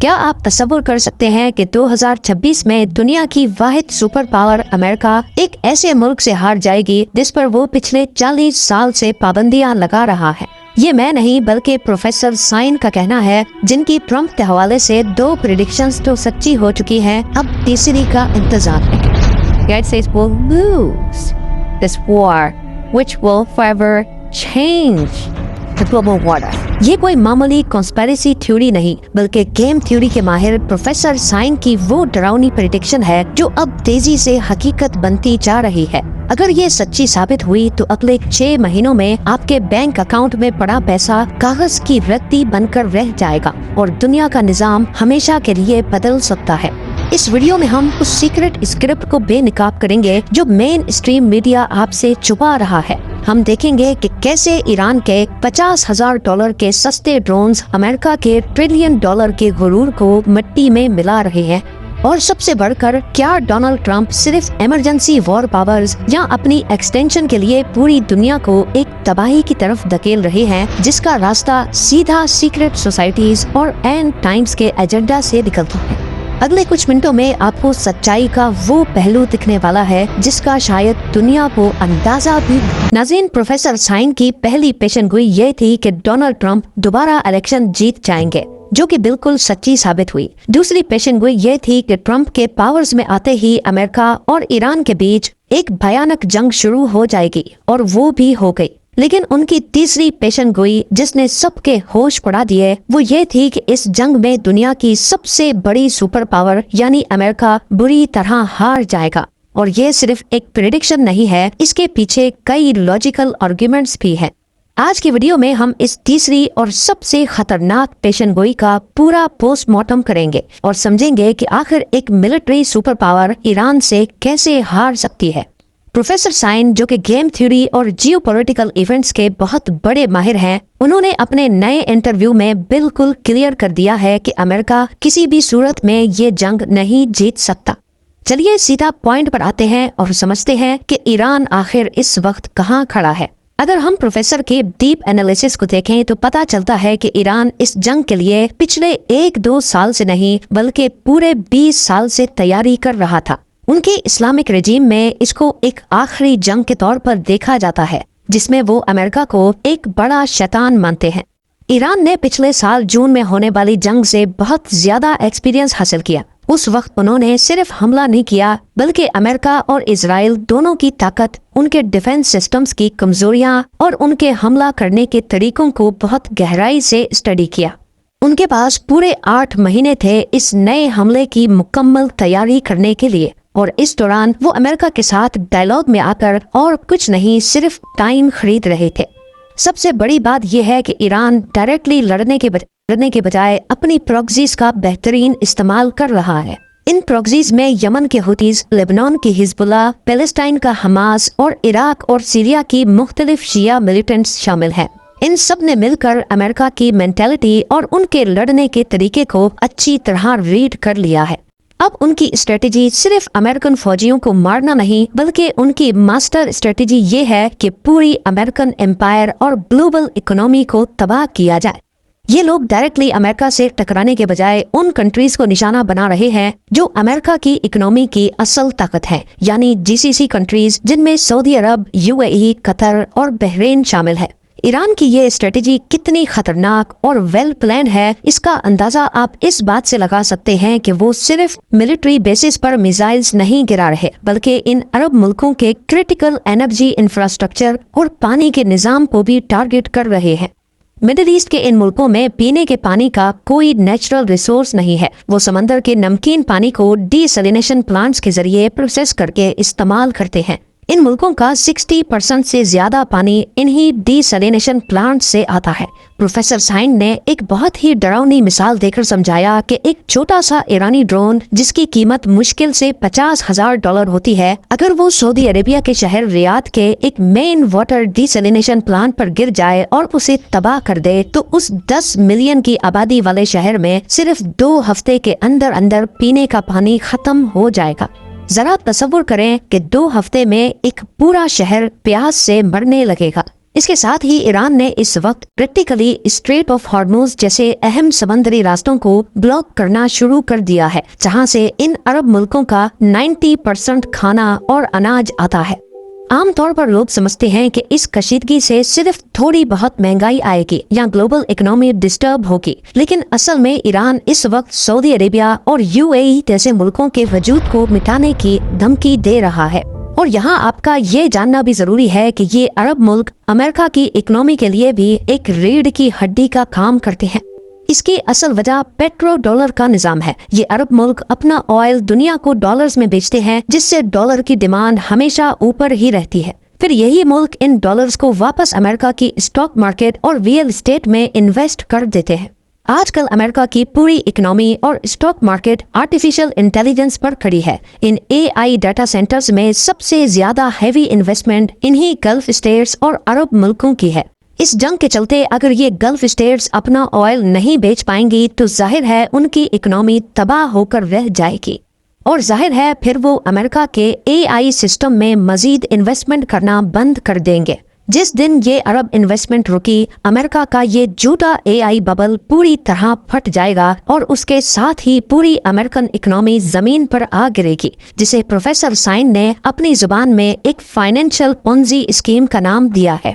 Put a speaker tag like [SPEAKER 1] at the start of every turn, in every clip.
[SPEAKER 1] کیا آپ تصور کر سکتے ہیں کہ 2026 میں دنیا کی واحد سپر پاور امریکہ ایک ایسے ملک سے ہار جائے گی جس پر وہ پچھلے 40 سال سے پابندیاں لگا رہا ہے؟ یہ میں نہیں بلکہ پروفیسر سائن کا کہنا ہے، جن کی ٹرمپ کے حوالے سے 2 پریڈکشنز تو سچی ہو چکی ہیں، اب تیسری کا انتظار ہے۔ United States will lose this war, which will forever change the global order۔ یہ کوئی معمولی کانسپیریسی تھیوری نہیں بلکہ گیم تھیوری کے ماہر پروفیسر سائن کی وہ ڈراؤنی پریڈکشن ہے جو اب تیزی سے حقیقت بنتی جا رہی ہے۔ اگر یہ سچی ثابت ہوئی تو اگلے 6 مہینوں میں آپ کے بینک اکاؤنٹ میں پڑا پیسہ کاغذ کی رتی بن کر رہ جائے گا اور دنیا کا نظام ہمیشہ کے لیے بدل سکتا ہے۔ اس ویڈیو میں ہم اس سیکرٹ اسکرپٹ کو بے نقاب کریں گے جو مین اسٹریم میڈیا آپ سے چھپا رہا ہے۔ ہم دیکھیں گے کہ کیسے ایران کے $50,000 کے سستے ڈرونز امریکہ کے $1 ٹریلین کے غرور کو مٹی میں ملا رہے ہیں، اور سب سے بڑھ کر کیا ڈونلڈ ٹرمپ صرف ایمرجنسی وار پاورز یا اپنی ایکسٹینشن کے لیے پوری دنیا کو ایک تباہی کی طرف دھکیل رہے ہیں جس کا راستہ سیدھا سیکرٹ سوسائٹیز اور اینڈ ٹائمز کے ایجنڈا سے نکلتا ہے۔ اگلے کچھ منٹوں میں آپ کو سچائی کا وہ پہلو دکھنے والا ہے جس کا شاید دنیا کو اندازہ بھی۔ ناظرین، پروفیسر سائن کی پہلی پیشن گوئی یہ تھی کہ ڈونلڈ ٹرمپ دوبارہ الیکشن جیت جائیں گے، جو کہ بالکل سچی ثابت ہوئی۔ دوسری پیشن گوئی یہ تھی کہ ٹرمپ کے پاورز میں آتے ہی امریکہ اور ایران کے بیچ ایک بھیانک جنگ شروع ہو جائے گی، اور وہ بھی ہو گئی۔ لیکن ان کی تیسری پیشن گوئی جس نے سب کے ہوش اڑا دیے وہ یہ تھی کہ اس جنگ میں دنیا کی سب سے بڑی سپر پاور یعنی امریکہ بری طرح ہار جائے گا۔ اور یہ صرف ایک پریڈکشن نہیں ہے، اس کے پیچھے کئی لاجیکل آرگیومنٹس بھی ہیں۔ آج کی ویڈیو میں ہم اس تیسری اور سب سے خطرناک پیشن گوئی کا پورا پوسٹ مارٹم کریں گے اور سمجھیں گے کہ آخر ایک ملٹری سپر پاور ایران سے کیسے ہار سکتی ہے۔ پروفیسر سائن، جو کہ گیم تھیوری اور جیو پولیٹیکل ایونٹس کے بہت بڑے ماہر ہیں، انہوں نے اپنے نئے انٹرویو میں بالکل کلیئر کر دیا ہے کہ امریکہ کسی بھی صورت میں یہ جنگ نہیں جیت سکتا۔ چلیے سیدھا پوائنٹ پر آتے ہیں اور سمجھتے ہیں کہ ایران آخر اس وقت کہاں کھڑا ہے۔ اگر ہم پروفیسر کے ڈیپ انالیسس کو دیکھیں تو پتا چلتا ہے کہ ایران اس جنگ کے لیے پچھلے 1-2 سال سے نہیں بلکہ پورے 20 سال سے تیاری کر رہا تھا۔ ان کے اسلامک رجیم میں اس کو ایک آخری جنگ کے طور پر دیکھا جاتا ہے جس میں وہ امریکہ کو ایک بڑا شیطان مانتے ہیں۔ ایران نے پچھلے سال جون میں ہونے والی جنگ سے بہت زیادہ ایکسپیرینس حاصل کیا۔ اس وقت انہوں نے صرف حملہ نہیں کیا بلکہ امریکہ اور اسرائیل دونوں کی طاقت، ان کے ڈیفنس سسٹمز کی کمزوریاں اور ان کے حملہ کرنے کے طریقوں کو بہت گہرائی سے اسٹڈی کیا۔ ان کے پاس پورے 8 مہینے تھے اس نئے حملے کی مکمل تیاری کرنے کے لیے، اور اس دوران وہ امریکہ کے ساتھ ڈائلاگ میں آ کر اور کچھ نہیں صرف ٹائم خرید رہے تھے۔ سب سے بڑی بات یہ ہے کہ ایران ڈائریکٹلی لڑنے کے بجائے اپنی پروکسیز کا بہترین استعمال کر رہا ہے۔ ان پروکسیز میں یمن کے ہوتیز، لیبنان کی حزب اللہ، پیلسٹائن کا حماس اور عراق اور سیریا کی مختلف شیعہ ملیٹنٹس شامل ہیں۔ ان سب نے مل کر امریکہ کی مینٹلٹی اور ان کے لڑنے کے طریقے کو اچھی طرح ریڈ کر لیا ہے۔ اب ان کی اسٹریٹجی صرف امریکن فوجیوں کو مارنا نہیں بلکہ ان کی ماسٹر اسٹریٹجی یہ ہے کہ پوری امریکن امپائر اور گلوبل اکنامی کو تباہ کیا جائے۔ یہ لوگ ڈائریکٹلی امریکہ سے ٹکرانے کے بجائے ان کنٹریز کو نشانہ بنا رہے ہیں جو امریکہ کی اکنامی کی اصل طاقت ہے، یعنی GCC کنٹریز جن میں سعودی عرب، UAE، قطر اور بحرین شامل ہے۔ ایران کی یہ اسٹریٹجی کتنی خطرناک اور ویل پلانڈ ہے اس کا اندازہ آپ اس بات سے لگا سکتے ہیں کہ وہ صرف ملٹری بیسز پر میزائلز نہیں گرا رہے بلکہ ان عرب ملکوں کے کرٹیکل انرجی انفراسٹرکچر اور پانی کے نظام کو بھی ٹارگٹ کر رہے ہیں۔ مڈل ایسٹ کے ان ملکوں میں پینے کے پانی کا کوئی نیچرل ریسورس نہیں ہے، وہ سمندر کے نمکین پانی کو ڈی سیلینیشن پلانٹس کے ذریعے پروسیس کر کے استعمال کرتے ہیں۔ ان ملکوں کا 60% سے زیادہ پانی انہی ڈی سیلینیشن پلانٹ سے آتا ہے۔ پروفیسر سائن نے ایک بہت ہی ڈراؤنی مثال دے کر سمجھایا کہ ایک چھوٹا سا ایرانی ڈرون جس کی قیمت مشکل سے $50,000 ہوتی ہے، اگر وہ سعودی عربیہ کے شہر ریاض کے ایک مین واٹر ڈی سیلینیشن پلانٹ پر گر جائے اور اسے تباہ کر دے تو اس 10 ملین کی آبادی والے شہر میں صرف 2 ہفتے کے اندر اندر پینے کا پانی ختم ہو جائے گا۔ ذرا تصور کریں کہ 2 ہفتے میں ایک پورا شہر پیاس سے مرنے لگے گا۔ اس کے ساتھ ہی ایران نے اس وقت پریکٹیکلی اسٹریٹ آف ہارموز جیسے اہم سمندری راستوں کو بلاک کرنا شروع کر دیا ہے، جہاں سے ان عرب ملکوں کا 90% کھانا اور اناج آتا ہے۔ عام طور پر لوگ سمجھتے ہیں کہ اس کشیدگی سے صرف تھوڑی بہت مہنگائی آئے گی یا گلوبل اکنامی ڈسٹرب ہوگی، لیکن اصل میں ایران اس وقت سعودی عربیہ اور UAE جیسے ملکوں کے وجود کو مٹانے کی دھمکی دے رہا ہے۔ اور یہاں آپ کا یہ جاننا بھی ضروری ہے کہ یہ عرب ملک امریکہ کی اکنامی کے لیے بھی ایک ریڑھ کی ہڈی کا کام کرتے ہیں۔ اس کی اصل وجہ پیٹرو ڈالر کا نظام ہے۔ یہ عرب ملک اپنا آئل دنیا کو ڈالرز میں بیچتے ہیں، جس سے ڈالر کی ڈیمانڈ ہمیشہ اوپر ہی رہتی ہے۔ پھر یہی ملک ان ڈالرز کو واپس امریکہ کی اسٹاک مارکیٹ اور ریئل اسٹیٹ میں انویسٹ کر دیتے ہیں۔ آج کل امریکہ کی پوری اکنامی اور اسٹاک مارکیٹ آرٹیفیشل انٹیلیجنس پر کھڑی ہے۔ ان AI ڈیٹا سینٹرز میں سب سے زیادہ ہیوی انویسٹمنٹ انہی گلف اسٹیٹس اور عرب ملکوں کی ہے۔ اس جنگ کے چلتے اگر یہ گلف اسٹیٹس اپنا آئل نہیں بیچ پائیں گی تو ظاہر ہے ان کی اکنامی تباہ ہو کر رہ جائے گی، اور ظاہر ہے پھر وہ امریکہ کے AI سسٹم میں مزید انویسٹمنٹ کرنا بند کر دیں گے۔ جس دن یہ عرب انویسٹمنٹ رکی، امریکہ کا یہ جھوٹا AI ببل پوری طرح پھٹ جائے گا اور اس کے ساتھ ہی پوری امریکن اکنامی زمین پر آ گرے گی، جسے پروفیسر سائن نے اپنی زبان میں ایک فائنینشل پونزی اسکیم کا نام دیا ہے۔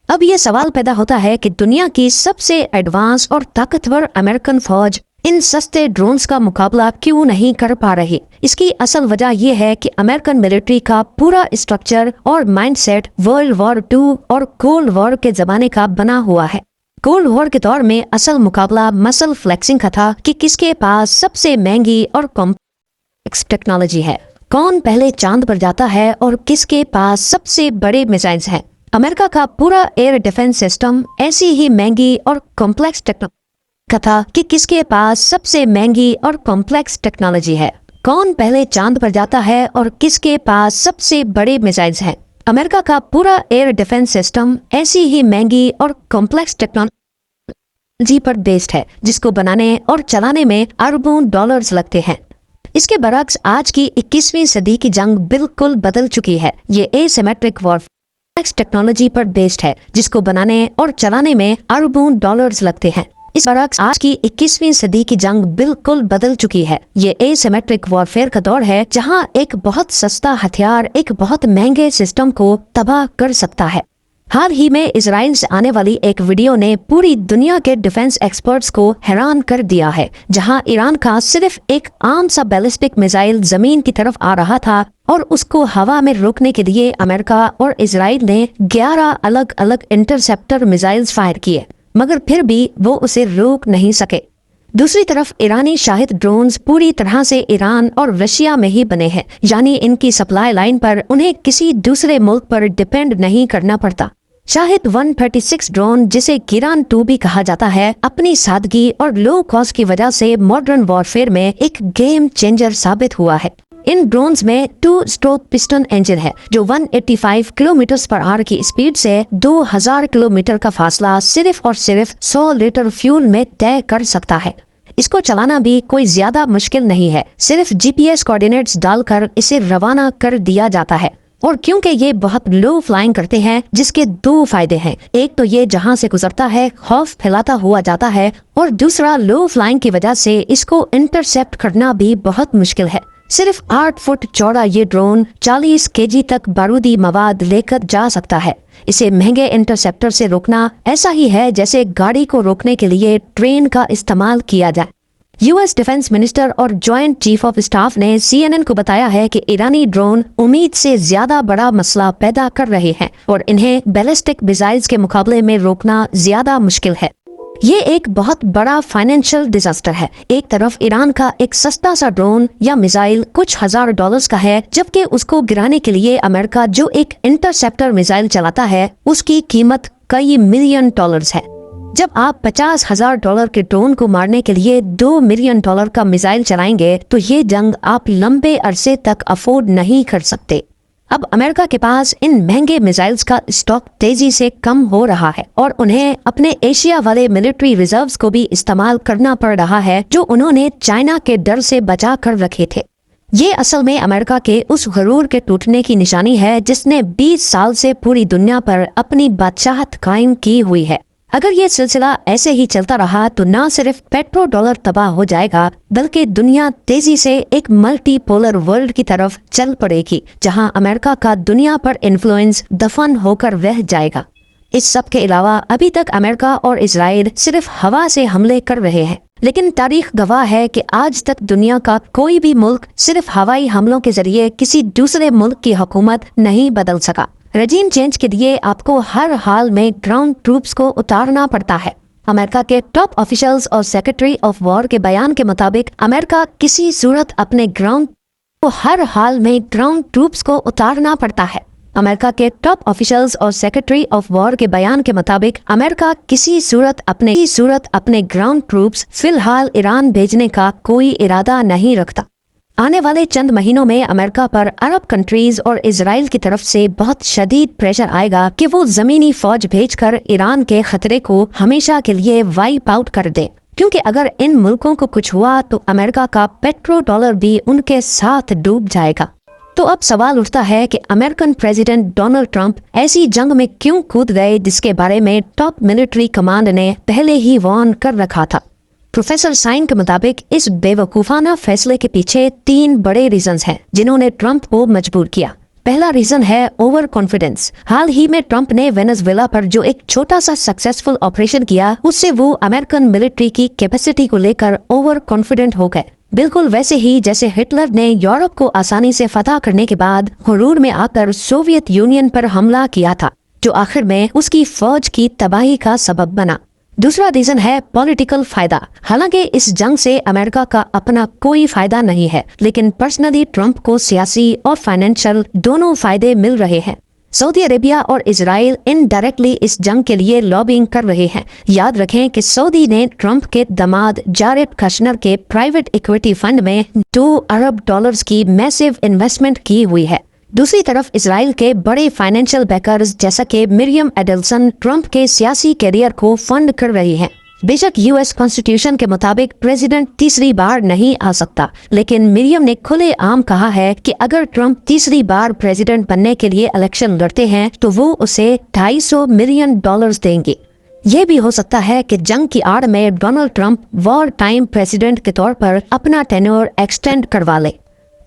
[SPEAKER 1] اب یہ سوال پیدا ہوتا ہے کہ دنیا کی سب سے ایڈوانس اور طاقتور امریکن فوج ان سستے ڈرونز کا مقابلہ کیوں نہیں کر پا رہی؟ اس کی اصل وجہ یہ ہے کہ امریکن ملٹری کا پورا اسٹرکچر اور مائنڈ سیٹ ورلڈ وار 2 اور کولڈ وار کے زمانے کا بنا ہوا ہے۔ کولڈ وار کے دور میں اصل مقابلہ مسل فلیکسنگ کا تھا کہ کس کے پاس سب سے مہنگی اور کمپلیکس ٹیکنالوجی ہے، کون پہلے چاند پر جاتا ہے اور کس کے پاس سب سے بڑے میزائلز ہیں۔ امریکہ کا پورا ایئر ڈیفنس سسٹم ایسی ہی مہنگی اور کمپلیکس ٹیکنالوجی کا تھا کہ کس کے پاس سب سے مہنگی اور کمپلیکس ٹیکنالوجی ہے، کون پہلے چاند پر جاتا ہے اور کس کے پاس سب سے بڑے میزائلز ہیں۔ امریکہ کا پورا ایئر ڈیفنس سسٹم ایسی ہی مہنگی اور کمپلیکس ٹیکنالوجی پر بیسڈ ہے، جس کو بنانے اور چلانے میں اربوں ڈالرز لگتے ہیں۔ اس کے برعکس آج کی 21ویں صدی کی جنگ بالکل بدل چکی ہے۔ یہ a symmetric warfare technology per based ہے، جس کو بنانے اور چلانے میں اربوں ڈالرز لگتے ہیں۔ اس برعکس آج کی 21ویں صدی کی جنگ بالکل بدل چکی ہے۔ یہ اے سیمیٹرک وارفیئر کا دور ہے، جہاں ایک بہت سستا ہتھیار ایک بہت مہنگے سسٹم کو تباہ کر سکتا ہے۔ حال ہی میں اسرائیل سے آنے والی ایک ویڈیو نے پوری دنیا کے ڈیفنس ایکسپرٹس کو حیران کر دیا ہے، جہاں ایران کا صرف ایک عام سا بیلسٹک میزائل زمین کی طرف آ رہا تھا اور اس کو ہوا میں روکنے کے لیے امریکہ اور اسرائیل نے 11 الگ الگ انٹرسیپٹر میزائلز فائر کیے، مگر پھر بھی وہ اسے روک نہیں سکے۔ دوسری طرف ایرانی شاہد ڈرونز پوری طرح سے ایران اور رشیا میں ہی بنے ہیں، یعنی ان کی سپلائی لائن پر انہیں کسی دوسرے ملک پر ڈیپینڈ نہیں کرنا پڑتا۔ شاہد 136 ڈرون، جسے گیران 2 بھی کہا جاتا ہے، اپنی سادگی اور لو کاسٹ کی وجہ سے ماڈرن وارفیئر میں ایک گیم چینجر ثابت ہوا ہے۔ ان ڈرونز میں 2 اسٹروک پسٹن انجن ہے، جو 185 کلومیٹرز پر آور کی اسپیڈ سے 2000 کلومیٹر کا فاصلہ صرف اور صرف 100 لیٹر فیول میں طے کر سکتا ہے۔ اس کو چلانا بھی کوئی زیادہ مشکل نہیں ہے، صرف GPS کوآرڈینیٹس ڈال کر اسے روانہ کر دیا جاتا ہے۔ اور کیونکہ یہ بہت لو فلائنگ کرتے ہیں، جس کے 2 فائدے ہیں، ایک تو یہ جہاں سے گزرتا ہے خوف پھیلاتا ہوا جاتا ہے، اور دوسرا لو فلائنگ کی وجہ سے اس کو انٹرسیپٹ کرنا بھی بہت مشکل ہے۔ صرف 8 فٹ چوڑا یہ ڈرون 40 kg تک بارودی مواد لے کر جا سکتا ہے۔ اسے مہنگے انٹرسیپٹر سے روکنا ایسا ہی ہے جیسے گاڑی کو روکنے کے لیے ٹرین کا استعمال کیا جائے۔ US ڈیفنس منسٹر اور جوائنٹ چیف آف اسٹاف نے CNN کو بتایا ہے کہ ایرانی ڈرون امید سے زیادہ بڑا مسئلہ پیدا کر رہے ہیں اور انہیں بیلسٹک میزائلز کے مقابلے میں روکنا زیادہ مشکل ہے۔ یہ ایک بہت بڑا فائنینشل ڈیزاسٹر ہے۔ ایک طرف ایران کا ایک سستا سا ڈرون یا میزائل کچھ $1000 کا ہے، جبکہ اس کو گرانے کے لیے امریکہ جو ایک انٹرسیپٹر میزائل چلاتا ہے اس کی قیمت کئی ملین ڈالرز ہے۔ جب آپ $50,000 کے ڈرون کو مارنے کے لیے $2 ملین کا میزائل چلائیں گے تو یہ جنگ آپ لمبے عرصے تک افورڈ نہیں کر سکتے۔ اب امریکہ کے پاس ان مہنگے میزائلز کا اسٹاک تیزی سے کم ہو رہا ہے اور انہیں اپنے ایشیا والے ملٹری ریزروز کو بھی استعمال کرنا پڑ رہا ہے، جو انہوں نے چائنا کے ڈر سے بچا کر رکھے تھے۔ یہ اصل میں امریکہ کے اس غرور کے ٹوٹنے کی نشانی ہے جس نے 20 سال سے پوری دنیا پر اپنی بادشاہت قائم کی ہوئی ہے۔ اگر یہ سلسلہ ایسے ہی چلتا رہا تو نہ صرف پیٹرو ڈالر تباہ ہو جائے گا بلکہ دنیا تیزی سے ایک ملٹی پولر ورلڈ کی طرف چل پڑے گی جہاں امریکہ کا دنیا پر انفلوئنس دفن ہو کر رہ جائے گا۔ اس سب کے علاوہ ابھی تک امریکہ اور اسرائیل صرف ہوا سے حملے کر رہے ہیں، لیکن تاریخ گواہ ہے کہ آج تک دنیا کا کوئی بھی ملک صرف ہوائی حملوں کے ذریعے کسی دوسرے ملک کی حکومت نہیں بدل سکا۔ رجیم چینج کے لیے آپ کو ہر حال میں گراؤنڈ ٹروپس کو اتارنا پڑتا ہے۔ امریکہ کے ٹاپ آفیشلز اور سیکرٹری آف وار کے بیان کے مطابق امریکہ کسی صورت اپنے گراؤنڈ ٹروپس کو اتارنا پڑتا ہے۔ امریکہ کے ٹاپ آفیشلز اور سیکرٹری آف وار کے بیان کے مطابق امریکہ کسی صورت اپنے گراؤنڈ ٹروپس فی الحال ایران بھیجنے کا کوئی ارادہ نہیں رکھتا۔ آنے والے چند مہینوں میں امریکہ پر عرب کنٹریز اور اسرائیل کی طرف سے بہت شدید پریشر آئے گا کہ وہ زمینی فوج بھیج کر ایران کے خطرے کو ہمیشہ کے لیے وائپ آؤٹ کر دے، کیونکہ اگر ان ملکوں کو کچھ ہوا تو امریکہ کا پیٹرو ڈالر بھی ان کے ساتھ ڈوب جائے گا۔ تو اب سوال اٹھتا ہے کہ امریکن پریزیڈنٹ ڈونلڈ ٹرمپ ایسی جنگ میں کیوں کود گئے جس کے بارے میں ٹاپ ملٹری کمانڈ نے پہلے ہی وارن کر رکھا تھا۔ پروفیسر سائن کے مطابق اس بے وقوفانہ فیصلے کے پیچھے 3 بڑے ریزنز ہیں جنہوں نے ٹرمپ کو مجبور کیا۔ پہلا ریزن ہے اوور کانفیڈنس۔ حال ہی میں ٹرمپ نے وینزویلا پر جو ایک چھوٹا سا سکسیسفل آپریشن کیا، اس سے وہ امریکن ملٹری کی کیپیسٹی کو لے کر اوور کانفیڈنٹ ہو گئے، بالکل ویسے ہی جیسے ہٹلر نے یورپ کو آسانی سے فتح کرنے کے بعد غرور میں آ کر سوویت یونین پر حملہ کیا تھا، جو آخر میں اس کی فوج کی تباہی کا سبب بنا۔ دوسرا ریزن ہے پولیٹیکل فائدہ۔ حالانکہ اس جنگ سے امریکہ کا اپنا کوئی فائدہ نہیں ہے، لیکن پرسنلی ٹرمپ کو سیاسی اور فائنینشل دونوں فائدے مل رہے ہیں۔ سعودی عربیہ اور اسرائیل انڈائریکٹلی اس جنگ کے لیے لابنگ کر رہے ہیں۔ یاد رکھیں کہ سعودی نے ٹرمپ کے داماد جارڈ کشنر کے پرائیویٹ ایکویٹی فنڈ میں $2 ارب کی میسو انویسٹمنٹ کی ہوئی ہے۔ دوسری طرف اسرائیل کے بڑے فائنینشل بیکرز جیسا کہ مریم ایڈلسن ٹرمپ کے سیاسی کیریئر کو فنڈ کر رہی ہیں۔ بے شک یو ایس کانسٹیٹیوشن کے مطابق پریزیڈنٹ تیسری بار نہیں آ سکتا، لیکن مریم نے کھلے عام کہا ہے کہ اگر ٹرمپ تیسری بار پریزیڈنٹ بننے کے لیے الیکشن لڑتے ہیں تو وہ اسے $250 ملین دیں گے۔ یہ بھی ہو سکتا ہے کہ جنگ کی آڑ میں Donald Trump war time president کے طور پر اپنا ٹینور ایکسٹینڈ کروا لے۔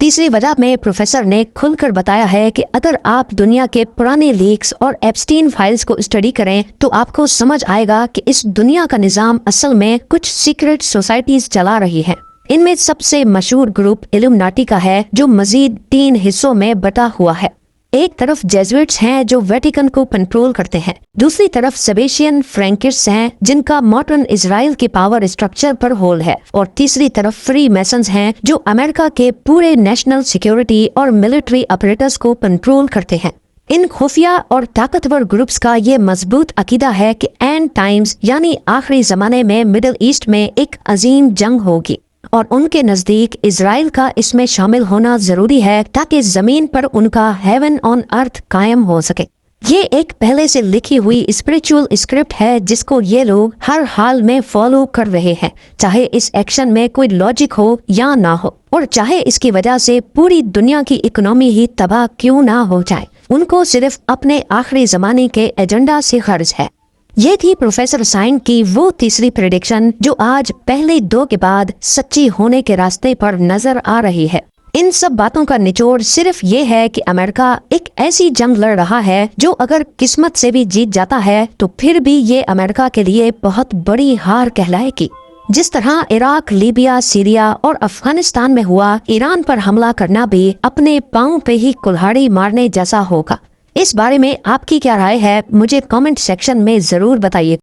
[SPEAKER 1] تیسری وجہ میں پروفیسر نے کھل کر بتایا ہے کہ اگر آپ دنیا کے پرانے لیکس اور ایپسٹین فائلز کو اسٹڈی کریں تو آپ کو سمجھ آئے گا کہ اس دنیا کا نظام اصل میں کچھ سیکرٹ سوسائٹیز چلا رہی ہے۔ ان میں سب سے مشہور گروپ الومناٹی کا ہے، جو مزید 3 حصوں میں بٹا ہوا ہے۔ ایک طرف جیزویٹس ہیں جو ویٹیکن کو کنٹرول کرتے ہیں، دوسری طرف سیبیشین فرینکسٹ ہیں جن کا ماڈرن اسرائیل کے پاور اسٹرکچر پر ہول ہے، اور تیسری طرف فری میسنز ہیں جو امریکہ کے پورے نیشنل سیکیورٹی اور ملٹری آپریٹرز کو کنٹرول کرتے ہیں۔ ان خفیہ اور طاقتور گروپس کا یہ مضبوط عقیدہ ہے کہ اینڈ ٹائمز یعنی آخری زمانے میں مڈل ایسٹ میں ایک عظیم جنگ ہوگی، اور ان کے نزدیک اسرائیل کا اس میں شامل ہونا ضروری ہے تاکہ زمین پر ان کا ہیون آن ارتھ قائم ہو سکے۔ یہ ایک پہلے سے لکھی ہوئی اسپریچول اسکرپٹ ہے جس کو یہ لوگ ہر حال میں فالو کر رہے ہیں، چاہے اس ایکشن میں کوئی لاجک ہو یا نہ ہو، اور چاہے اس کی وجہ سے پوری دنیا کی اکنامی ہی تباہ کیوں نہ ہو جائے۔ ان کو صرف اپنے آخری زمانے کے ایجنڈا سے غرض ہے۔ یہ تھی پروفیسر سائن کی وہ تیسری پریڈکشن جو آج پہلے 2 کے بعد سچی ہونے کے راستے پر نظر آ رہی ہے۔ ان سب باتوں کا نچوڑ صرف یہ ہے کہ امریکہ ایک ایسی جنگ لڑ رہا ہے جو اگر قسمت سے بھی جیت جاتا ہے تو پھر بھی یہ امریکہ کے لیے بہت بڑی ہار کہلائے گی۔ جس طرح عراق، لیبیا، سیریا اور افغانستان میں ہوا، ایران پر حملہ کرنا بھی اپنے پاؤں پہ ہی کلہاڑی مارنے جیسا ہوگا۔ اس بارے میں آپ کی کیا رائے ہے؟ مجھے کامنٹ سیکشن میں ضرور بتائیے۔